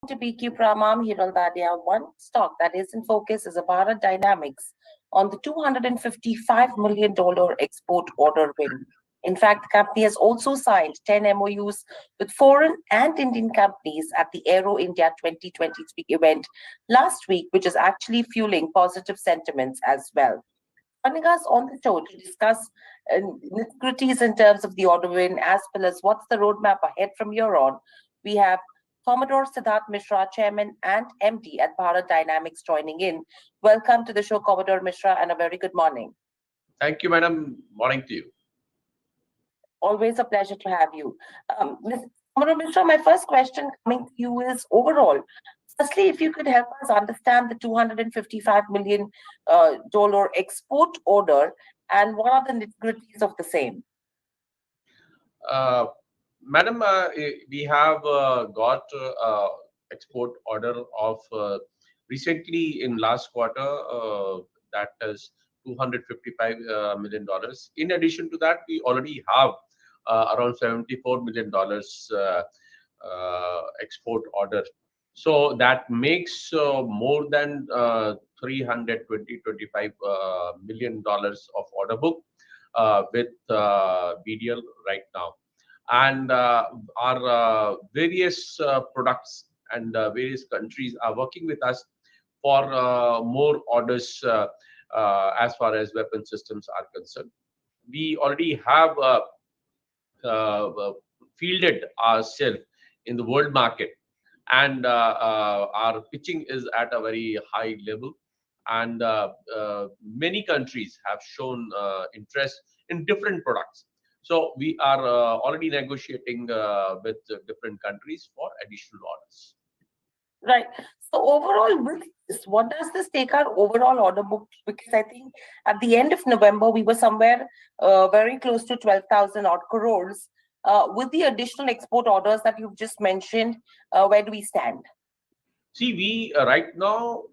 to PQ Pramam Hiraldadia. One stock that is in focus is a Bharat Dynamics on the $255 million export order win. In fact, the company has also signed 10 MoUs with foreign and Indian companies at the Aero India 2023 event last week, which is actually fueling positive sentiments as well. Joining us on the show to discuss nitty-gritties in terms of the order win as well as what's the roadmap ahead from here on, we have Commodore Siddharth Mishra, Chairman and MD at Bharat Dynamics, joining in. Welcome to the show, Commodore Mishra, and a very good morning. Thank you, madam. Morning to you. Always a pleasure to have you. Commodore Mishra, my first question coming to you is overall. Firstly, if you could help us understand the $255 million export order and what are the nitty-gritties of the same? Madam, we have got export order of recently in last quarter that is $255 million. In addition to that, we already have around $74 million export order. So that makes more than $325 million of order book with BDL right now. And our various products and various countries are working with us for more orders as far as weapon systems are concerned. We already have fielded ourselves in the world market, and our pitching is at a very high level, and many countries have shown interest in different products. So we are already negotiating with different countries for additional orders. Right. So overall, with this, what does this take our overall order book? Because I think at the end of November, we were somewhere very close to 12,000 odd crores. With the additional export orders that you've just mentioned, where do we stand? See, we right now,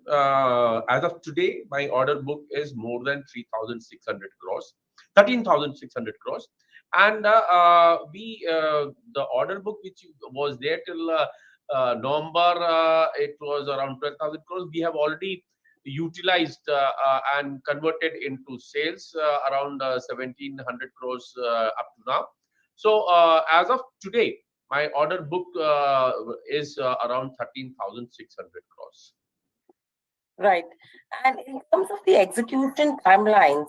as of today, my order book is more than 3,600 crores, 13,600 crores. And the order book which was there till November, it was around 12,000 crores. We have already utilized and converted into sales around 1,700 crores up to now. So as of today, my order book is around 13,600 crores. Right. And in terms of the execution timelines,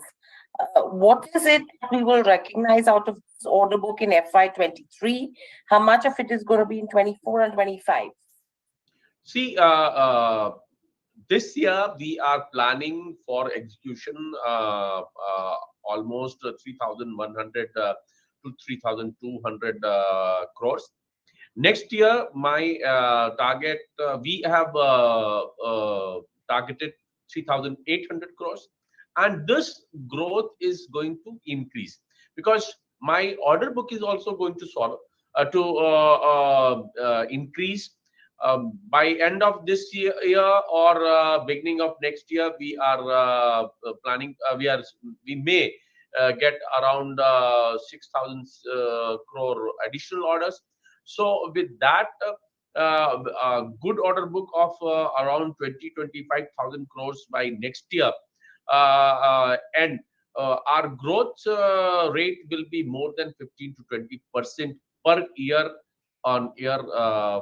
what is it we will recognize out of this order book in FY23? How much of it is going to be in 24 and 25? See, this year we are planning for execution almost 3,100 to 3,200 crores. Next year, my target, we have targeted 3,800 crores. And this growth is going to increase because my order book is also going to increase. By end of this year or beginning of next year, we are planning. We may get around 6,000 crore additional orders. So with that, good order book of around 25,000 crores by next year, and our growth rate will be more than 15 to 20% per year on year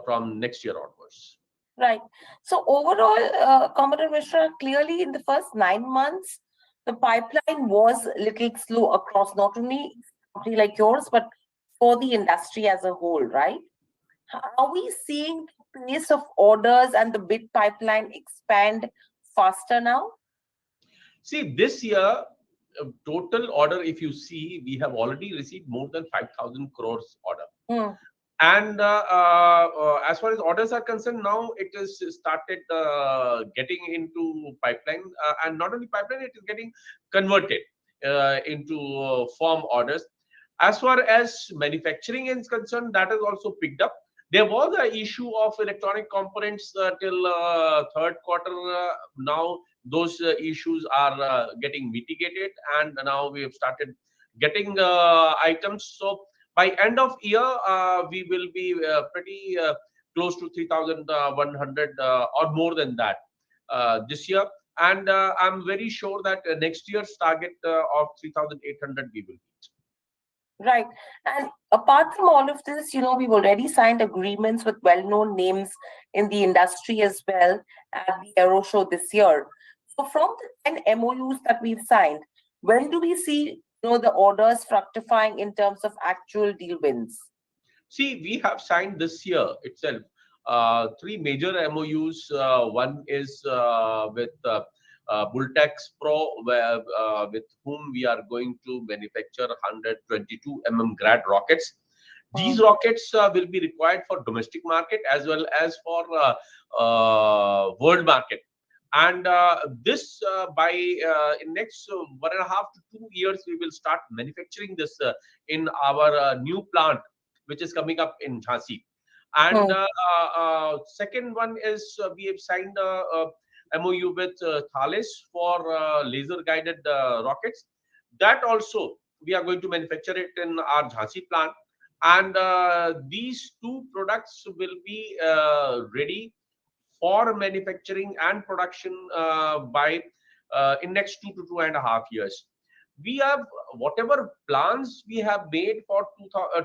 from next year onwards. Right. So overall, Commodore Mishra, clearly in the first 9 months, the pipeline was a little slow across not only a company like yours, but for the industry as a whole, right? Are we seeing the pace of orders and the bid pipeline expand faster now? See, this year, total order, if you see, we have already received more than 5,000 crores order. And as far as orders are concerned, now it is started getting into pipeline, and not only pipeline, it is getting converted into firm orders. As far as manufacturing is concerned, that is also picked up. There was an issue of electronic components till third quarter. Now those issues are getting mitigated, and now we have started getting items. So by end of year, we will be pretty close to 3,100 or more than that this year. And I'm very sure that next year's target of 3,800 we will reach. Right. And apart from all of this, we've already signed agreements with well-known names in the industry as well at the Aero Show this year. So from the 10 MOUs that we've signed, when do we see, the orders fructifying in terms of actual deal wins? See, we have signed this year itself three major MOUs. One is with Bultex Pro, with whom we are going to manufacture 122 Grad rockets. These rockets will be required for domestic market as well as for world market. And this by in next 1.5 to 2 years, we will start manufacturing this in our new plant, which is coming up in Jhansi. And second one is we have signed a MOU with Thales for laser guided rockets. That also we are going to manufacture it in our Jhansi plant. And these two products will be ready for manufacturing and production by in next 2 to 2.5 years. We have whatever plans we have made for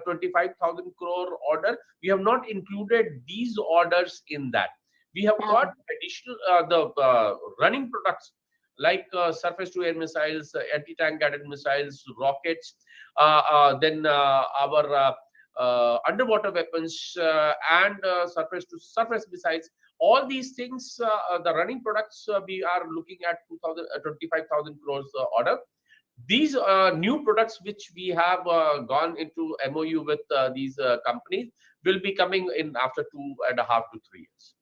25,000 crore order. We have not included these orders in that. We have got additional the running products like surface to air missiles, anti-tank guided missiles, rockets, then our underwater weapons and surface to surface missiles. All these things, the running products, we are looking at 25,000 crores order. These new products which we have gone into MOU with these companies will be coming in after 2.5 to 3 years.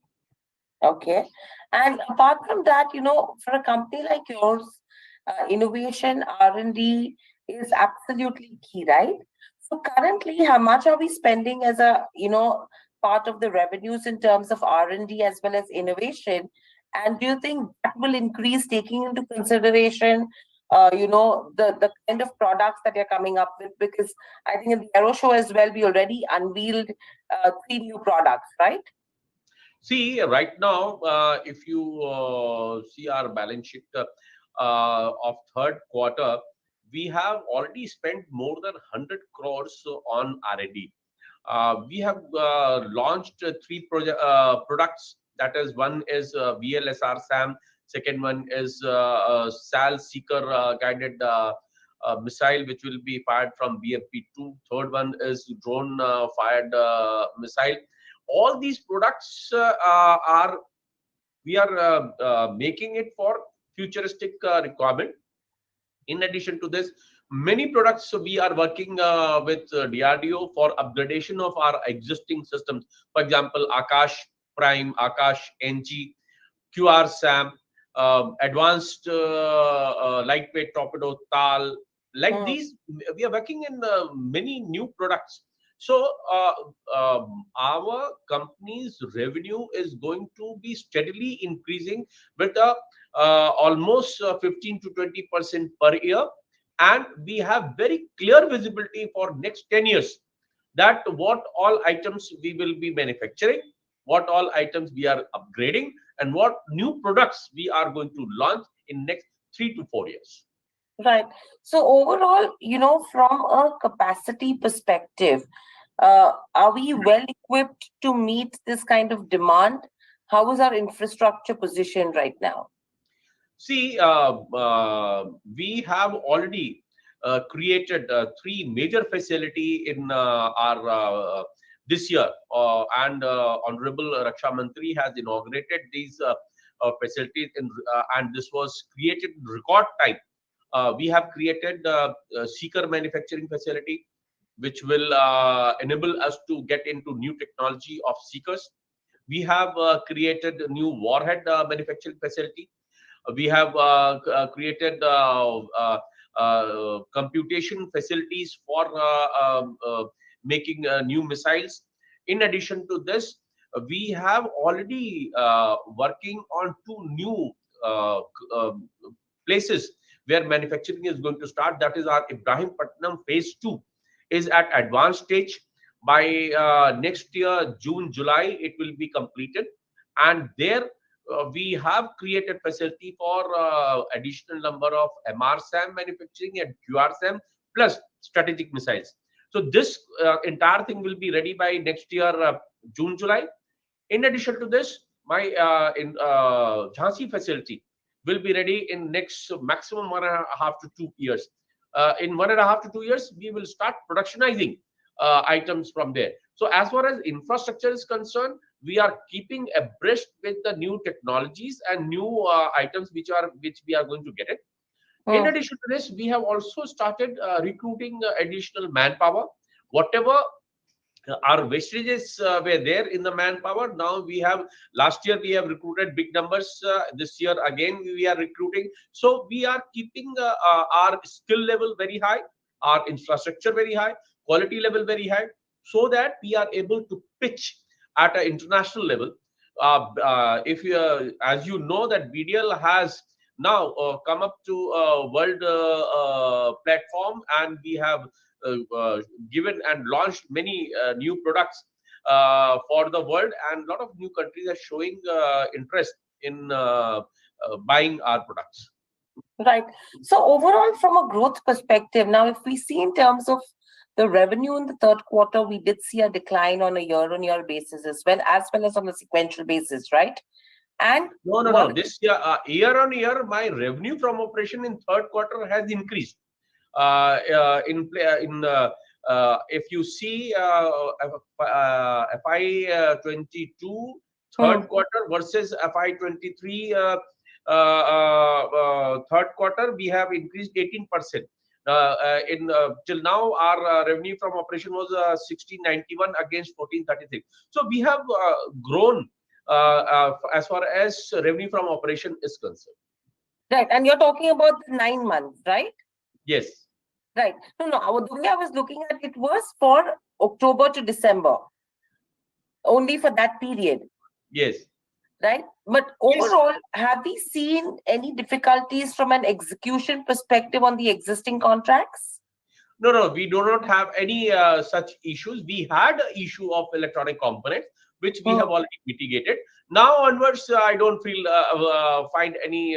Okay. And apart from that, for a company like yours, innovation, R&D is absolutely key, right? So currently, how much are we spending as a, part of the revenues in terms of R&D as well as innovation? And do you think that will increase taking into consideration, the kind of products that you're coming up with? Because I think in the Aero Show as well, we already unveiled 3 new products, right? See, right now, if you see our balance sheet of third quarter, we have already spent more than 100 crores on R&D. We have launched three products. That is, one is VLSR SAM. Second one is SAL Seeker guided missile, which will be fired from BMP-2. Third one is drone fired missile. All these products are we are making it for futuristic requirement. In addition to this, many products we are working with DRDO for upgradation of our existing systems. For example, Akash Prime, Akash NG, QR SAM, advanced lightweight torpedo TAL. Like these, we are working in many new products. So our company's revenue is going to be steadily increasing with a almost 15 to 20% per year, and we have very clear visibility for next 10 years that what all items we will be manufacturing, what all items we are upgrading, and what new products we are going to launch in next 3 to 4 years. Right. So overall, from a capacity perspective, are we well equipped to meet this kind of demand? How is our infrastructure positioned right now? See, we have already created three major facility in our this year, and Honorable Raksha Mantri has inaugurated these facilities, and this was created in record time. We have created Seeker manufacturing facility, which will enable us to get into new technology of Seekers. We have created a new warhead manufacturing facility. We have created computation facilities for making new missiles. In addition to this, we have already working on two new places where manufacturing is going to start. That is our Ibrahimpatnam phase 2 is at advanced stage. By next year, June, July, it will be completed. And there we have created facility for additional number of MRSAM manufacturing and QRSAM plus strategic missiles. So this entire thing will be ready by next year, June, July. In addition to this, my in Jhansi facility will be ready in next maximum 1.5 to 2 years. In 1.5 to 2 years, we will start productionizing items from there. So as far as infrastructure is concerned, we are keeping abreast with the new technologies and new items which we are going to get it. In addition to this, we have also started recruiting additional manpower. Whatever our wastages were there in the manpower. Now we have, last year we have recruited big numbers. This year again we are recruiting. So we are keeping our skill level very high, our infrastructure very high, quality level very high, so that we are able to pitch at an international level. If you, as you know, that BDL has now come up to a world platform, and we have given and launched many new products for the world, and a lot of new countries are showing interest in buying our products. Right. So overall, from a growth perspective, now if we see in terms of the revenue in the third quarter, we did see a decline on a year-on-year basis as well as on a sequential basis, right? And no. This year, year on year, my revenue from operation in third quarter has increased. If you see FY 22 third quarter versus FY 23 third quarter, we have increased 18%. Till now, our revenue from operation was 1691 against 1436. So we have grown as far as revenue from operation is concerned. Right, and you're talking about the 9 months, right? Yes. Right. No, the way I was looking at it was for October to December, only for that period. Yes. Right. But overall, have we seen any difficulties from an execution perspective on the existing contracts? No, we do not have any such issues. We had an issue of electronic components, which we have already mitigated. Now onwards, I don't find any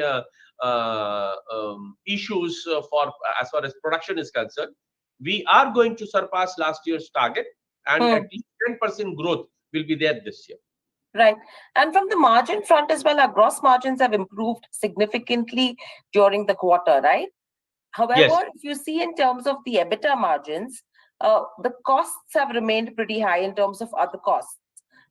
issues for as far as production is concerned. We are going to surpass last year's target, and at least 10% growth will be there this year. Right. And from the margin front as well, our gross margins have improved significantly during the quarter, right? However, if you see in terms of the EBITDA margins, the costs have remained pretty high in terms of other costs.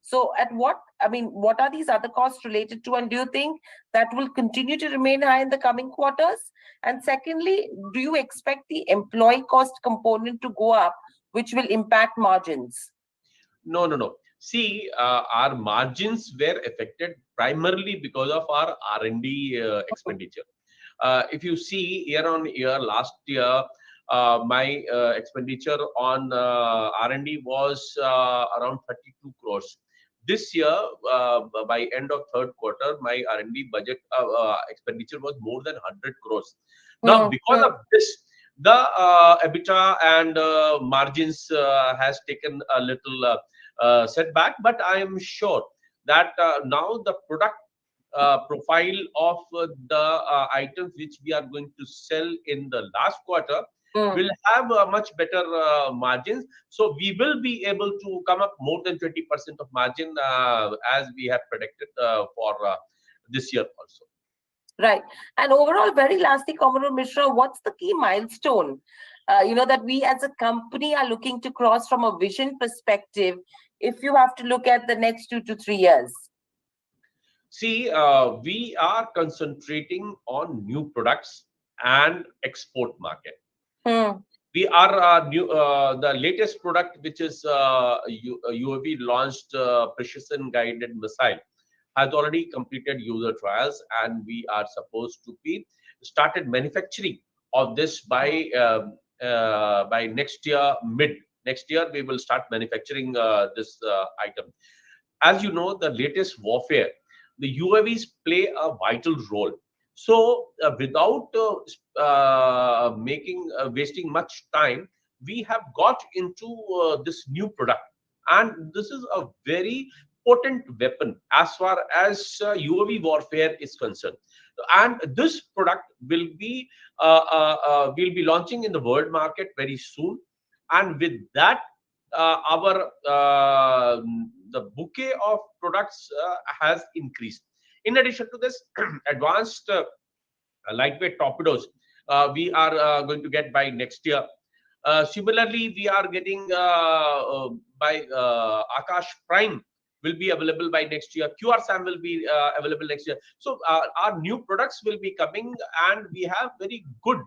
So what are these other costs related to? And do you think that will continue to remain high in the coming quarters? And secondly, do you expect the employee cost component to go up, which will impact margins? No. See, our margins were affected primarily because of our R&D expenditure. If you see year on year, last year, my expenditure on R&D was around 32 crores. This year, by end of third quarter, my R&D budget expenditure was more than 100 crores. Now, because of this, the EBITDA and margins has taken a little setback, but I am sure that now the product profile of the items which we are going to sell in the last quarter will have much better margins. So we will be able to come up more than 20% of margin as we have predicted for this year also. Right. And overall, very lastly, Commodore Mishra, what's the key milestone, that we as a company are looking to cross from a vision perspective, if you have to look at the next 2 to 3 years? See, we are concentrating on new products and export market. We are the latest product, which is UAV launched precision guided missile, has already completed user trials, and we are supposed to be started manufacturing of this by next year, mid next year. We will start manufacturing this item. As you know, the latest warfare, the UAVs play a vital role. So without wasting much time, we have got into this new product, and this is a very potent weapon as far as UAV warfare is concerned. And this product will be launching in the world market very soon. And with that, our the bouquet of products has increased. In addition to this, advanced lightweight torpedoes we are going to get by next year. Similarly, we are getting by Akash Prime will be available by next year. QRSAM will be available next year. So our new products will be coming, and we have very good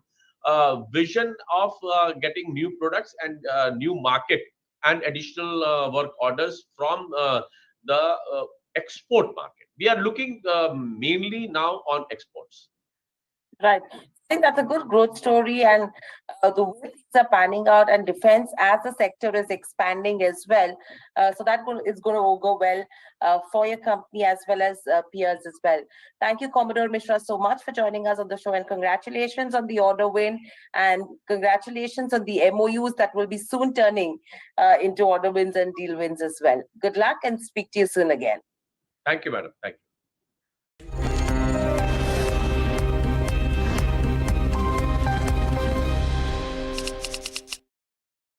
vision of getting new products and new market and additional work orders from the export market. We are looking mainly now on exports. Right. I think that's a good growth story, and the way things are panning out, and defense as a sector is expanding as well. So that is going to go well for your company as well as peers as well. Thank you, Commodore Mishra, so much for joining us on the show, and congratulations on the order win, and congratulations on the MOUs that will be soon turning into order wins and deal wins as well. Good luck, and speak to you soon again. Thank you, madam. Thank you.